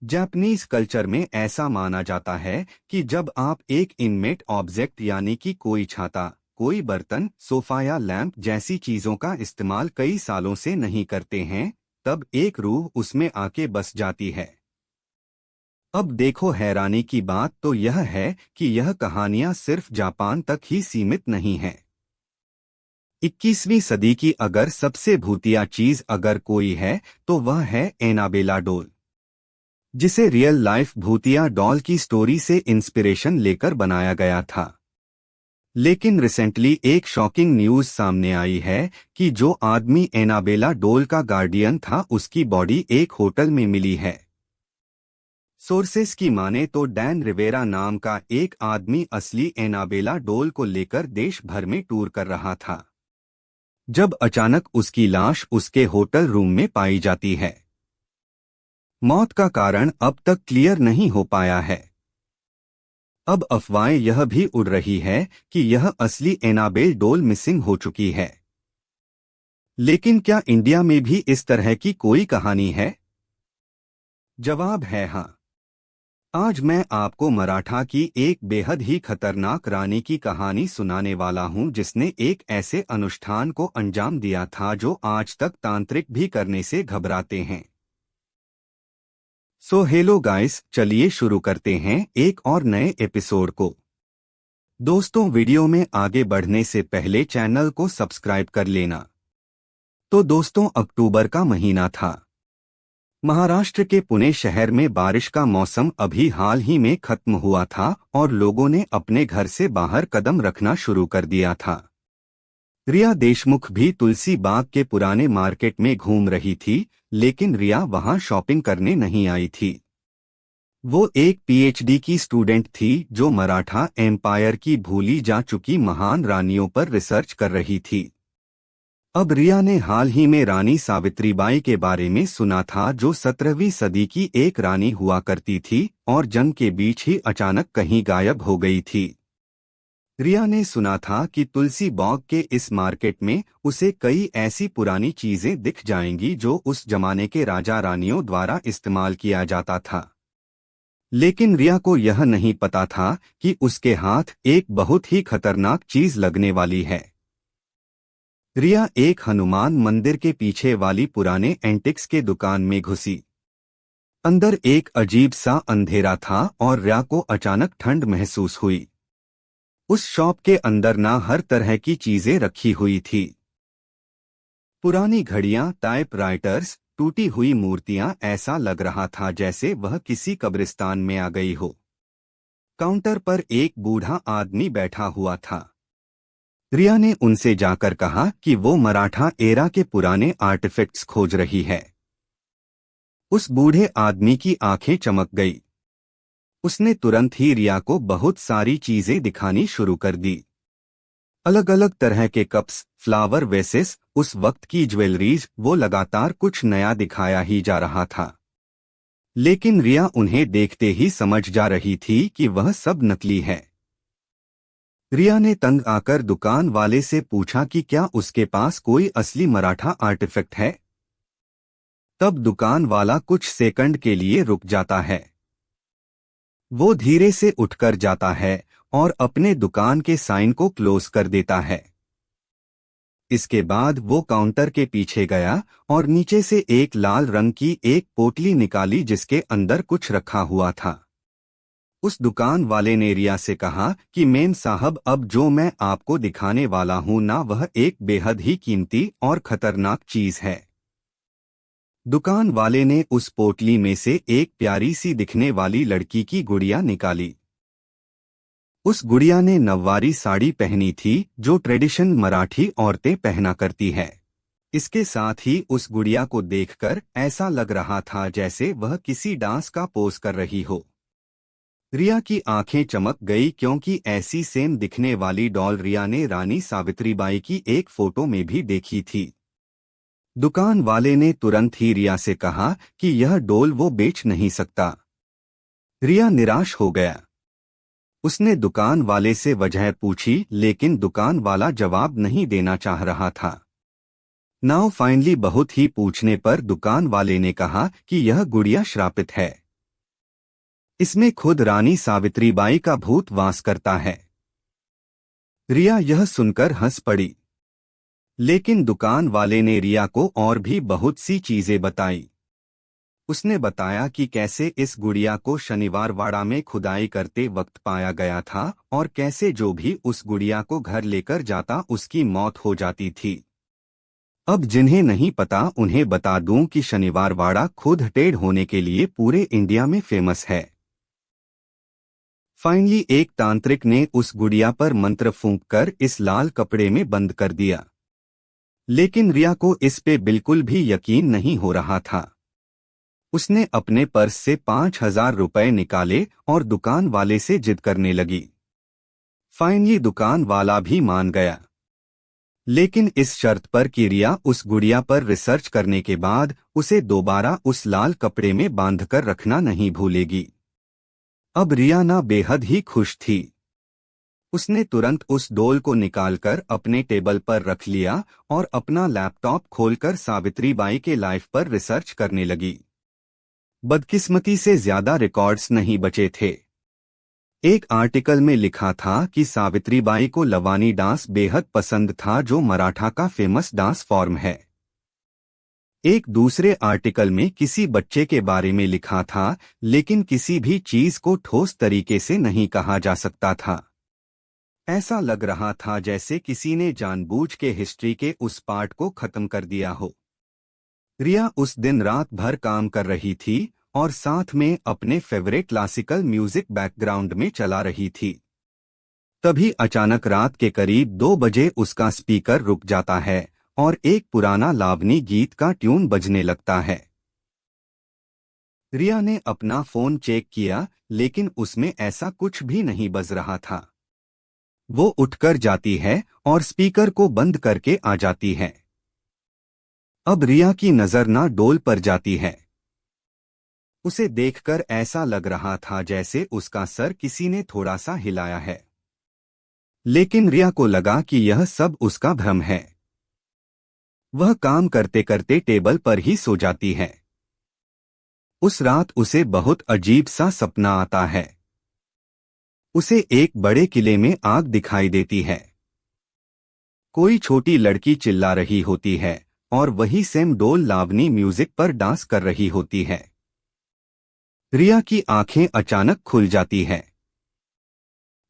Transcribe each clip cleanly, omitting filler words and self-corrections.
Japanese culture में ऐसा माना जाता है कि जब आप एक इनमेट ऑब्जेक्ट यानी कि कोई छाता, कोई बर्तन, सोफा या लैंप जैसी चीजों का इस्तेमाल कई सालों से नहीं करते हैं, तब एक रूह उसमें आके बस जाती है। अब देखो, हैरानी की बात तो यह है कि यह कहानियां सिर्फ जापान तक ही सीमित नहीं है। 21वीं सदी की अगर सबसे भूतिया चीज अगर कोई है तो वह है एनाबेला डॉल, जिसे रियल लाइफ भूतिया डॉल की स्टोरी से इंस्पिरेशन लेकर बनाया गया था। लेकिन रिसेंटली एक शॉकिंग न्यूज सामने आई है कि जो आदमी एनाबेला डॉल का गार्डियन था उसकी बॉडी एक होटल में मिली है। सोर्सेस की माने तो डैन रिवेरा नाम का एक आदमी असली एनाबेला डॉल को लेकर देश भर में टूर कर रहा था, जब अचानक उसकी लाश उसके होटल रूम में पाई जाती है। मौत का कारण अब तक क्लियर नहीं हो पाया है। अब अफवाहें यह भी उड़ रही है कि यह असली एनाबेल डॉल मिसिंग हो चुकी है। लेकिन क्या इंडिया में भी इस तरह की कोई कहानी है? जवाब है हाँ। आज मैं आपको मराठा की एक बेहद ही खतरनाक रानी की कहानी सुनाने वाला हूं, जिसने एक ऐसे अनुष्ठान को अंजाम दिया था जो आज तक तांत्रिक भी करने से घबराते हैं। सो हेलो गाइस, चलिए शुरू करते हैं एक और नए एपिसोड को। दोस्तों, वीडियो में आगे बढ़ने से पहले चैनल को सब्सक्राइब कर लेना। तो दोस्तों, अक्टूबर का महीना था। महाराष्ट्र के पुणे शहर में बारिश का मौसम अभी हाल ही में खत्म हुआ था और लोगों ने अपने घर से बाहर कदम रखना शुरू कर दिया था। रिया देशमुख भी तुलसी बाग के पुराने मार्केट में घूम रही थी, लेकिन रिया वहां शॉपिंग करने नहीं आई थी। वो एक पीएचडी की स्टूडेंट थी जो मराठा एम्पायर की भूली जा चुकी महान रानियों पर रिसर्च कर रही थी। अब रिया ने हाल ही में रानी सावित्रीबाई के बारे में सुना था, जो 17वीं सदी की एक रानी हुआ करती थी और जंग के बीच ही अचानक कहीं गायब हो गई थी। रिया ने सुना था कि तुलसी बाग के इस मार्केट में उसे कई ऐसी पुरानी चीजें दिख जाएंगी जो उस जमाने के राजा रानियों द्वारा इस्तेमाल किया जाता था। लेकिन रिया को यह नहीं पता था कि उसके हाथ एक बहुत ही खतरनाक चीज लगने वाली है। रिया एक हनुमान मंदिर के पीछे वाली पुराने एंटिक्स के दुकान में घुसी। अंदर एक अजीब सा अंधेरा था और रिया को अचानक ठंड महसूस हुई। उस शॉप के अंदर ना हर तरह की चीजें रखी हुई थी। पुरानी घड़ियां, टाइपराइटर्स, टूटी हुई मूर्तियां, ऐसा लग रहा था जैसे वह किसी कब्रिस्तान में आ गई हो। काउंटर पर एक बूढ़ा आदमी बैठा हुआ था। रिया ने उनसे जाकर कहा कि वो मराठा एरा के पुराने आर्टिफैक्ट्स खोज रही है। उस बूढ़े आदमी की आंखें चमक गई। उसने तुरंत ही रिया को बहुत सारी चीजें दिखानी शुरू कर दी। अलग अलग तरह के कप्स, फ्लावर वेसेस, उस वक्त की ज्वेलरीज, वो लगातार कुछ नया दिखाया ही जा रहा था। लेकिन रिया उन्हें देखते ही समझ जा रही थी कि वह सब नकली है। रिया ने तंग आकर दुकान वाले से पूछा कि क्या उसके पास कोई असली मराठा आर्टिफैक्ट है। तब दुकान वाला कुछ सेकंड के लिए रुक जाता है। वो धीरे से उठकर जाता है और अपने दुकान के साइन को क्लोज कर देता है। इसके बाद वो काउंटर के पीछे गया और नीचे से एक लाल रंग की एक पोटली निकाली जिसके अंदर कुछ रखा हुआ था। उस दुकान वाले ने रिया से कहा कि मेम साहब, अब जो मैं आपको दिखाने वाला हूं ना, वह एक बेहद ही कीमती और खतरनाक चीज है। दुकान वाले ने उस पोटली में से एक प्यारी सी दिखने वाली लड़की की गुड़िया निकाली। उस गुड़िया ने नववारी साड़ी पहनी थी जो ट्रेडिशन मराठी औरतें पहना करती है। इसके साथ ही उस गुड़िया को देखकर ऐसा लग रहा था जैसे वह किसी डांस का पोज कर रही हो। रिया की आंखें चमक गई क्योंकि ऐसी सेम दिखने वाली डॉल रिया ने रानी सावित्रीबाई की एक फोटो में भी देखी थी। दुकान वाले ने तुरंत ही रिया से कहा कि यह डॉल वो बेच नहीं सकता। रिया निराश हो गया। उसने दुकान वाले से वजह पूछी, लेकिन दुकान वाला जवाब नहीं देना चाह रहा था। नाउ फाइनली बहुत ही पूछने पर दुकान वाले ने कहा कि यह गुड़िया श्रापित है। इसमें खुद रानी सावित्रीबाई का भूत वास करता है। रिया यह सुनकर हंस पड़ी। लेकिन दुकान वाले ने रिया को और भी बहुत सी चीजें बताई। उसने बताया कि कैसे इस गुड़िया को शनिवार वाड़ा में खुदाई करते वक्त पाया गया था और कैसे जो भी उस गुड़िया को घर लेकर जाता उसकी मौत हो जाती थी। अब जिन्हें नहीं पता उन्हें बता दूं कि शनिवार वाड़ा खुद टेढ़ होने के लिए पूरे इंडिया में फेमस है। फाइनली एक तांत्रिक ने उस गुड़िया पर मंत्र फूंककर इस लाल कपड़े में बंद कर दिया। लेकिन रिया को इस पे बिल्कुल भी यकीन नहीं हो रहा था। उसने अपने पर्स से 5,000 रुपए निकाले और दुकान वाले से जिद करने लगी। फाइनली दुकान वाला भी मान गया, लेकिन इस शर्त पर कि रिया उस गुड़िया पर रिसर्च करने के बाद उसे दोबारा उस लाल कपड़े में बांधकर रखना नहीं भूलेगी। अब रिया ना बेहद ही खुश थी। उसने तुरंत उस डोल को निकालकर अपने टेबल पर रख लिया और अपना लैपटॉप खोलकर सावित्रीबाई के लाइफ पर रिसर्च करने लगी। बदकिस्मती से ज्यादा रिकॉर्ड्स नहीं बचे थे। एक आर्टिकल में लिखा था कि सावित्रीबाई को लवानी डांस बेहद पसंद था, जो मराठा का फेमस डांस फॉर्म है। एक दूसरे आर्टिकल में किसी बच्चे के बारे में लिखा था, लेकिन किसी भी चीज को ठोस तरीके से नहीं कहा जा सकता था। ऐसा लग रहा था जैसे किसी ने जानबूझ के हिस्ट्री के उस पार्ट को खत्म कर दिया हो। रिया उस दिन रात भर काम कर रही थी और साथ में अपने फेवरेट क्लासिकल म्यूजिक बैकग्राउंड में चला रही थी। तभी अचानक रात के करीब 2 बजे उसका स्पीकर रुक जाता है और एक पुराना लावनी गीत का ट्यून बजने लगता है। रिया ने अपना फोन चेक किया, लेकिन उसमें ऐसा कुछ भी नहीं बज रहा था। वो उठकर जाती है और स्पीकर को बंद करके आ जाती है। अब रिया की नजर ना डोल पर जाती है। उसे देखकर ऐसा लग रहा था जैसे उसका सर किसी ने थोड़ा सा हिलाया है। लेकिन रिया को लगा कि यह सब उसका भ्रम है। वह काम करते करते टेबल पर ही सो जाती है। उस रात उसे बहुत अजीब सा सपना आता है। उसे एक बड़े किले में आग दिखाई देती है। कोई छोटी लड़की चिल्ला रही होती है और वही सेम डोल लावनी म्यूजिक पर डांस कर रही होती है। रिया की आंखें अचानक खुल जाती है।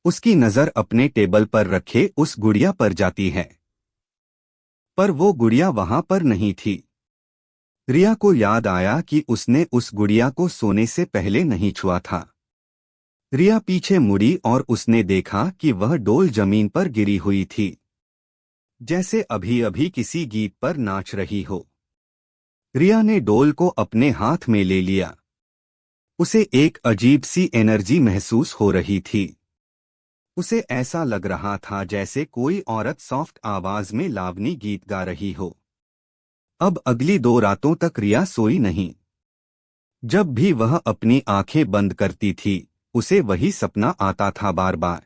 उसकी नजर अपने टेबल पर रखे उस गुड़िया पर जाती है, पर वो गुड़िया वहां पर नहीं थी। रिया को याद आया कि उसने उस गुड़िया को सोने से पहले नहीं छुआ था। रिया पीछे मुड़ी और उसने देखा कि वह डोल जमीन पर गिरी हुई थी, जैसे अभी अभी किसी गीत पर नाच रही हो। रिया ने डोल को अपने हाथ में ले लिया। उसे एक अजीब सी एनर्जी महसूस हो रही थी। उसे ऐसा लग रहा था जैसे कोई औरत सॉफ्ट आवाज में लावनी गीत गा रही हो। अब अगली 2 रातों तक रिया सोई नहीं। जब भी वह अपनी आंखें बंद करती थी, उसे वही सपना आता था बार बार।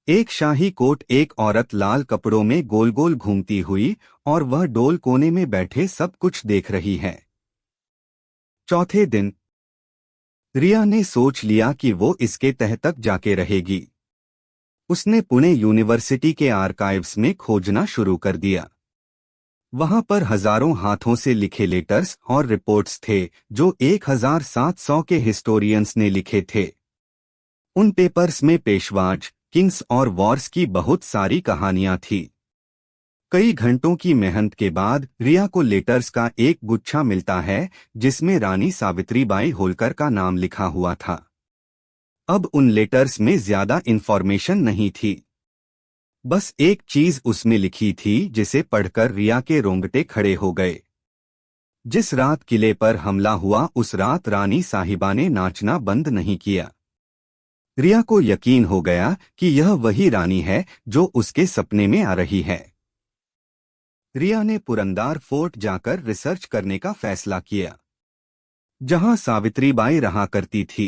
एक शाही कोट एक औरत लाल कपड़ों में गोल गोल घूमती हुई और वह डोल कोने में बैठे सब कुछ देख रही है। चौथे दिन रिया ने सोच लिया कि वो इसके तह तक जाके रहेगी। उसने पुणे यूनिवर्सिटी के आर्काइव्स में खोजना शुरू कर दिया। वहां पर हजारों हाथों से लिखे लेटर्स और रिपोर्ट्स थे जो 1700 के हिस्टोरियंस ने लिखे थे। उन पेपर्स में पेशवाज, किंग्स और वॉर्स की बहुत सारी कहानियां थी। कई घंटों की मेहनत के बाद रिया को लेटर्स का एक गुच्छा मिलता है जिसमें रानी सावित्रीबाई होलकर का नाम लिखा हुआ था। अब उन लेटर्स में ज्यादा इन्फॉर्मेशन नहीं थी। बस एक चीज उसमें लिखी थी जिसे पढ़कर रिया के रोंगटे खड़े हो गए। जिस रात किले पर हमला हुआ उस रात रानी साहिबा ने नाचना बंद नहीं किया। रिया को यकीन हो गया कि यह वही रानी है जो उसके सपने में आ रही है। रिया ने पुरंदार फोर्ट जाकर रिसर्च करने का फैसला किया, जहां सावित्रीबाई रहा करती थी।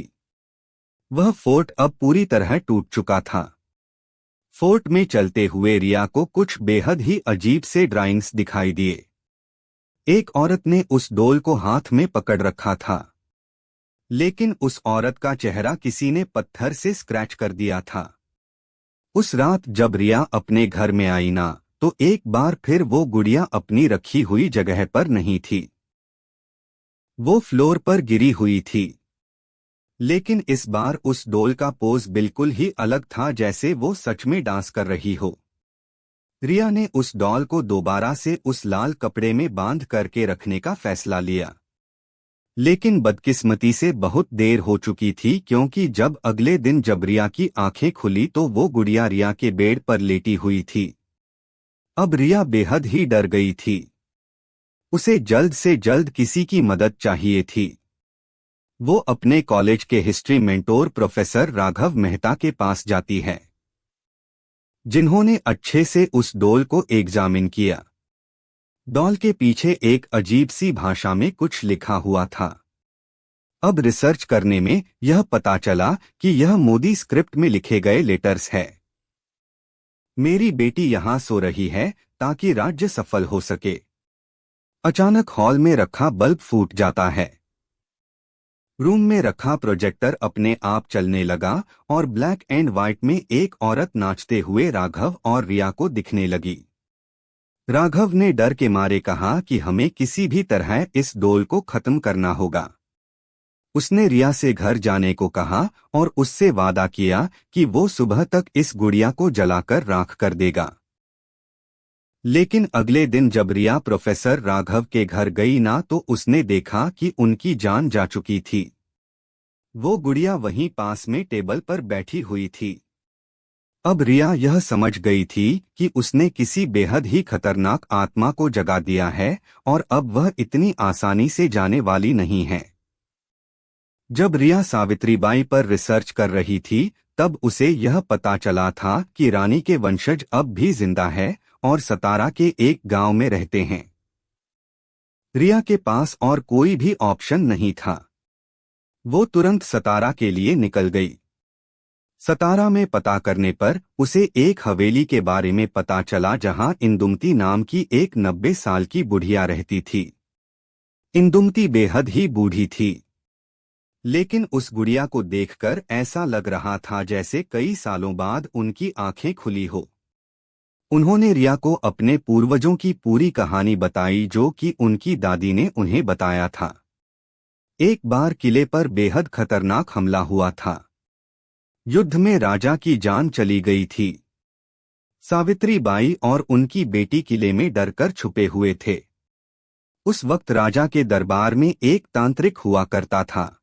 वह फोर्ट अब पूरी तरह टूट चुका था। फोर्ट में चलते हुए रिया को कुछ बेहद ही अजीब से ड्राइंग्स दिखाई दिए। एक औरत ने उस डोल को हाथ में पकड़ रखा था, लेकिन उस औरत का चेहरा किसी ने पत्थर से स्क्रैच कर दिया था। उस रात जब रिया अपने घर में आई ना, तो एक बार फिर वो गुड़िया अपनी रखी हुई जगह पर नहीं थी। वो फ्लोर पर गिरी हुई थी। लेकिन इस बार उस डॉल का पोज बिल्कुल ही अलग था, जैसे वो सच में डांस कर रही हो। रिया ने उस डॉल को दोबारा से उस लाल कपड़े में बांध करके रखने का फैसला लिया। लेकिन बदकिस्मती से बहुत देर हो चुकी थी, क्योंकि जब अगले दिन जब रिया की आंखें खुली तो वो गुड़िया रिया के बेड पर लेटी हुई थी। अब रिया बेहद ही डर गई थी। उसे जल्द से जल्द किसी की मदद चाहिए थी। वो अपने कॉलेज के history mentor professor Raghav Mehta के पास जाती है, जिन्होंने अच्छे से उस डॉल को एग्जामिन किया। डॉल के पीछे एक अजीब सी भाषा में कुछ लिखा हुआ था। अब रिसर्च करने में यह पता चला कि यह मोदी स्क्रिप्ट में लिखे गए लेटर्स है। मेरी बेटी यहाँ सो रही है ताकि राज्य सफल हो सके। अचानक हॉल में रखा बल्ब फूट जाता है। रूम में रखा प्रोजेक्टर अपने आप चलने लगा और ब्लैक एंड व्हाइट में एक औरत नाचते हुए राघव और रिया को दिखने लगी। राघव ने डर के मारे कहा कि हमें किसी भी तरह इस डॉल को खत्म करना होगा। उसने रिया से घर जाने को कहा और उससे वादा किया कि वो सुबह तक इस गुड़िया को जलाकर राख कर देगा। लेकिन अगले दिन जब रिया प्रोफेसर राघव के घर गई ना, तो उसने देखा कि उनकी जान जा चुकी थी। वो गुड़िया वहीं पास में टेबल पर बैठी हुई थी। अब रिया यह समझ गई थी कि उसने किसी बेहद ही खतरनाक आत्मा को जगा दिया है और अब वह इतनी आसानी से जाने वाली नहीं है। जब रिया सावित्रीबाई पर रिसर्च कर रही थी, तब उसे यह पता चला था कि रानी के वंशज अब भी जिंदा है और सतारा के एक गांव में रहते हैं। रिया के पास और कोई भी ऑप्शन नहीं था। वो तुरंत सतारा के लिए निकल गई। सतारा में पता करने पर उसे एक हवेली के बारे में पता चला, जहां इंदुमती नाम की एक 90 साल की बुढ़िया रहती थी। इंदुमती बेहद ही बूढ़ी थी, लेकिन उस गुड़िया को देखकर ऐसा लग रहा था जैसे कई सालों बाद उनकी आंखें खुली हो। उन्होंने रिया को अपने पूर्वजों की पूरी कहानी बताई, जो कि उनकी दादी ने उन्हें बताया था। एक बार किले पर बेहद खतरनाक हमला हुआ था। युद्ध में राजा की जान चली गई थी। सावित्रीबाई और उनकी बेटी किले में डरकर छुपे हुए थे। उस वक्त राजा के दरबार में एक तांत्रिक हुआ करता था,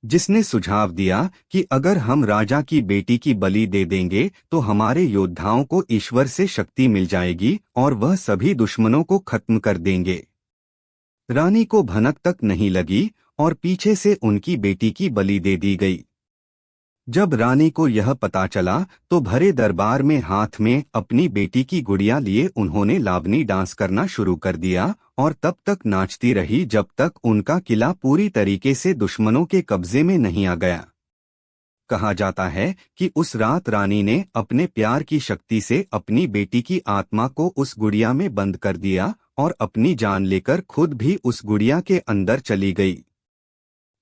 जिसने सुझाव दिया कि अगर हम राजा की बेटी की बलि दे देंगे तो हमारे योद्धाओं को ईश्वर से शक्ति मिल जाएगी और वह सभी दुश्मनों को खत्म कर देंगे। रानी को भनक तक नहीं लगी और पीछे से उनकी बेटी की बलि दे दी गई। जब रानी को यह पता चला तो भरे दरबार में हाथ में अपनी बेटी की गुड़िया लिए उन्होंने लावनी डांस करना शुरू कर दिया और तब तक नाचती रही जब तक उनका किला पूरी तरीके से दुश्मनों के कब्जे में नहीं आ गया। कहा जाता है कि उस रात रानी ने अपने प्यार की शक्ति से अपनी बेटी की आत्मा को उस गुड़िया में बंद कर दिया और अपनी जान लेकर खुद भी उस गुड़िया के अंदर चली गई।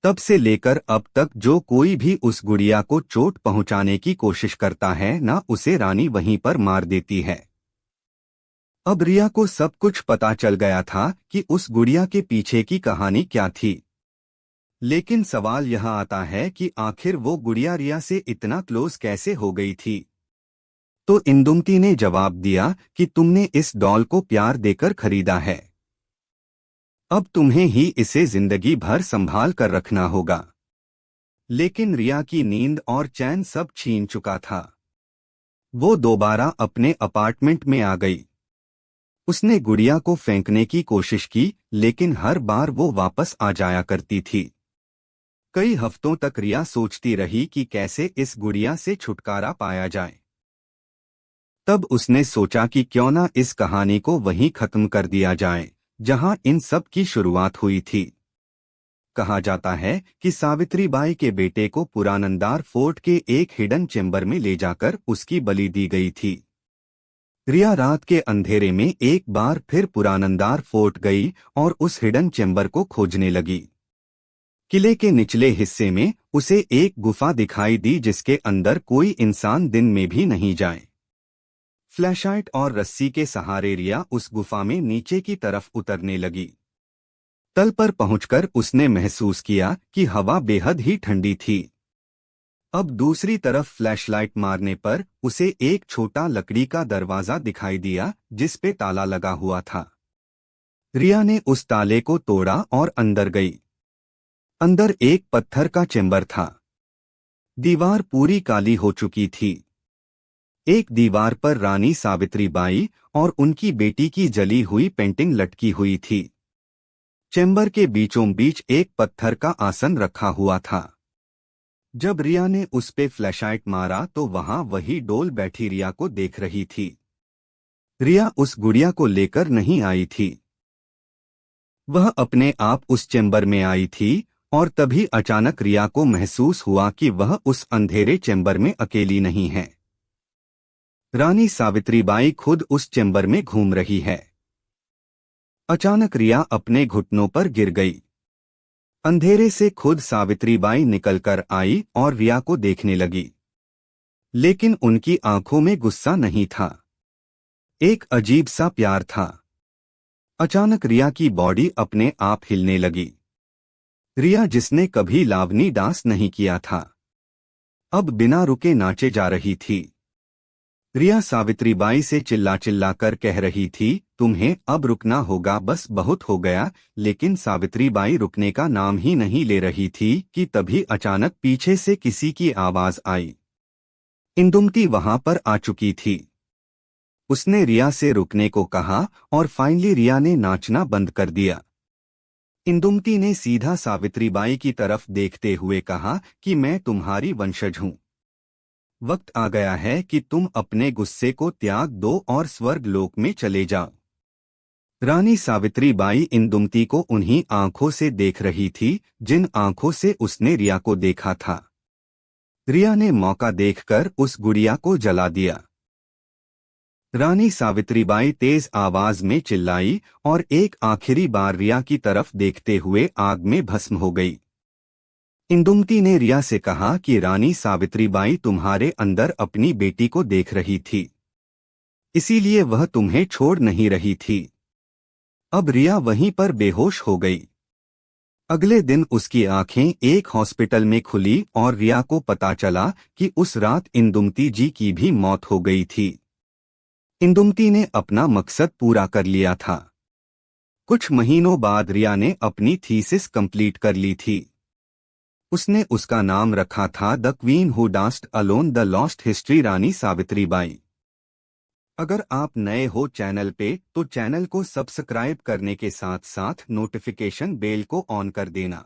तब से लेकर अब तक जो कोई भी उस गुड़िया को चोट पहुंचाने की कोशिश करता है ना, उसे रानी वहीं पर मार देती है। अब रिया को सब कुछ पता चल गया था कि उस गुड़िया के पीछे की कहानी क्या थी। लेकिन सवाल यह आता है कि आखिर वो गुड़िया रिया से इतना क्लोज कैसे हो गई थी। तो इंदुमती ने जवाब दिया कि तुमने इस डॉल को प्यार देकर खरीदा है, अब तुम्हें ही इसे जिंदगी भर संभाल कर रखना होगा। लेकिन रिया की नींद और चैन सब छीन चुका था। वो दोबारा अपने अपार्टमेंट में आ गई। उसने गुड़िया को फेंकने की कोशिश की, लेकिन हर बार वो वापस आ जाया करती थी। कई हफ्तों तक रिया सोचती रही कि कैसे इस गुड़िया से छुटकारा पाया जाए। तब उसने सोचा कि क्यों ना इस कहानी को वहीं खत्म कर दिया जाए जहां इन सब की शुरुआत हुई थी। कहा जाता है कि सावित्रीबाई के बेटे को पुरानंदार फोर्ट के एक हिडन चेंबर में ले जाकर उसकी बलि दी गई थी। रिया रात के अंधेरे में एक बार फिर पुरानंदार फोर्ट गई और उस हिडन चेंबर को खोजने लगी। किले के निचले हिस्से में उसे एक गुफा दिखाई दी जिसके अंदर कोई इंसान दिन में भी नहीं जाए। फ्लैशलाइट और रस्सी के सहारे रिया उस गुफा में नीचे की तरफ उतरने लगी। तल पर पहुंचकर उसने महसूस किया कि हवा बेहद ही ठंडी थी। अब दूसरी तरफ फ्लैशलाइट मारने पर उसे एक छोटा लकड़ी का दरवाजा दिखाई दिया जिस पे ताला लगा हुआ था। रिया ने उस ताले को तोड़ा और अंदर गई। अंदर एक पत्थर का चेंबर था। दीवार पूरी काली हो चुकी थी। एक दीवार पर रानी सावित्रीबाई और उनकी बेटी की जली हुई पेंटिंग लटकी हुई थी। चेंबर के बीचों बीच एक पत्थर का आसन रखा हुआ था। जब रिया ने उस पे फ्लैशलाइट मारा तो वहां वही डोल बैठी रिया को देख रही थी। रिया उस गुड़िया को लेकर नहीं आई थी। वह अपने आप उस चेंबर में आई थी और तभी अचानक रिया को महसूस हुआ कि वह उस अंधेरे चेंबर में अकेली नहीं है। रानी सावित्रीबाई खुद उस चेंबर में घूम रही है। अचानक रिया अपने घुटनों पर गिर गई। अंधेरे से खुद सावित्रीबाई निकलकर आई और रिया को देखने लगी, लेकिन उनकी आंखों में गुस्सा नहीं था, एक अजीब सा प्यार था। अचानक रिया की बॉडी अपने आप हिलने लगी। रिया जिसने कभी लावनी डांस नहीं किया था, अब बिना रुके नाचे जा रही थी। रिया सावित्रीबाई से चिल्ला चिल्ला कर कह रही थी, तुम्हें अब रुकना होगा, बस बहुत हो गया। लेकिन सावित्रीबाई रुकने का नाम ही नहीं ले रही थी कि तभी अचानक पीछे से किसी की आवाज आई। इंदुमती वहां पर आ चुकी थी। उसने रिया से रुकने को कहा और फाइनली रिया ने नाचना बंद कर दिया। इंदुमती ने सीधा सावित्रीबाई की तरफ देखते हुए कहा कि मैं तुम्हारी वंशज हूं। वक्त आ गया है कि तुम अपने गुस्से को त्याग दो और स्वर्ग लोक में चले जाओ। रानी सावित्रीबाई इंदुमती को उन्हीं आंखों से देख रही थी जिन आंखों से उसने रिया को देखा था। रिया ने मौका देखकर उस गुड़िया को जला दिया। रानी सावित्रीबाई तेज आवाज में चिल्लाई और एक आखिरी बार रिया की तरफ देखते हुए आग में भस्म हो गई। इंदुमती ने रिया से कहा कि रानी सावित्रीबाई तुम्हारे अंदर अपनी बेटी को देख रही थी, इसीलिए वह तुम्हें छोड़ नहीं रही थी। अब रिया वहीं पर बेहोश हो गई। अगले दिन उसकी आंखें एक हॉस्पिटल में खुली और रिया को पता चला कि उस रात इंदुमती जी की भी मौत हो गई थी। इंदुमती ने अपना मकसद पूरा कर लिया था। कुछ महीनों बाद रिया ने अपनी थीसिस कंप्लीट कर ली थी। उसने उसका नाम रखा था the queen who danced alone, the lost history Rani Savitribai. अगर आप नए हो चैनल पे तो चैनल को सब्सक्राइब करने के साथ साथ नोटिफिकेशन बेल को ऑन कर देना।